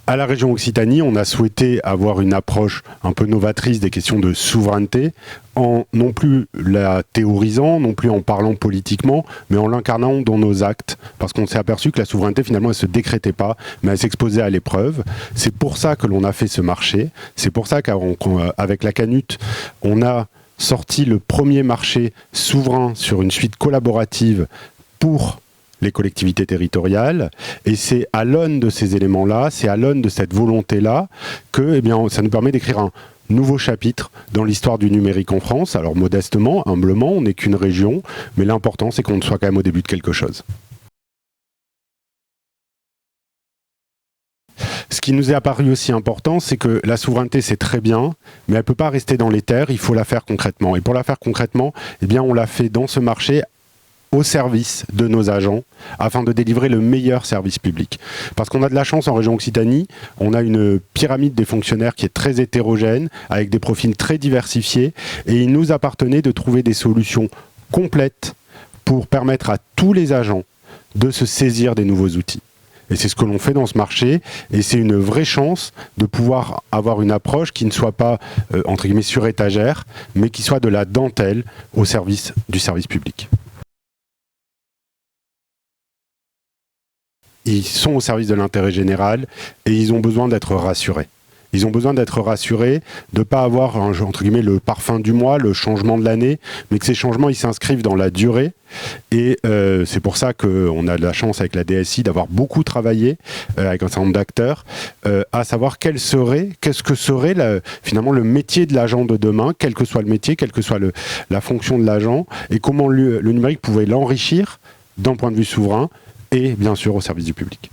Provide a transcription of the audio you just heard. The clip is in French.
À la région Occitanie, on a souhaité avoir une approche un peu novatrice des questions de souveraineté, en non plus la théorisant, non plus en parlant politiquement, mais en l'incarnant dans nos actes. Parce qu'on s'est aperçu que la souveraineté, finalement, elle ne se décrétait pas, mais elle s'exposait à l'épreuve. C'est pour ça que l'on a fait ce marché. C'est pour ça qu'avec la Canut, on a sorti le premier marché souverain sur une suite collaborative pour les collectivités territoriales, et c'est à l'aune de ces éléments-là, c'est à l'aune de cette volonté-là que ça nous permet d'écrire un nouveau chapitre dans l'histoire du numérique en France. Alors modestement, humblement, on n'est qu'une région, mais l'important c'est qu'on soit quand même au début de quelque chose. Ce qui nous est apparu aussi important, c'est que la souveraineté, c'est très bien, mais elle ne peut pas rester dans les terres, il faut la faire concrètement. Et pour la faire concrètement, on l'a fait dans ce marché au service de nos agents, afin de délivrer le meilleur service public. Parce qu'on a de la chance en région Occitanie, on a une pyramide des fonctionnaires qui est très hétérogène, avec des profils très diversifiés, et il nous appartenait de trouver des solutions complètes pour permettre à tous les agents de se saisir des nouveaux outils. Et c'est ce que l'on fait dans ce marché, et c'est une vraie chance de pouvoir avoir une approche qui ne soit pas, entre guillemets, sur étagère, mais qui soit de la dentelle au service du service public. Ils sont au service de l'intérêt général et ils ont besoin d'être rassurés. Ils ont besoin d'être rassurés, de ne pas avoir, entre guillemets, le parfum du mois, le changement de l'année, mais que ces changements, ils s'inscrivent dans la durée. Et c'est pour ça qu'on a de la chance avec la DSI d'avoir beaucoup travaillé avec un certain nombre d'acteurs, à savoir qu'est-ce que serait finalement le métier de l'agent de demain, quel que soit le métier, quelle que soit la fonction de l'agent, et comment le numérique pouvait l'enrichir d'un point de vue souverain, et bien sûr au service du public.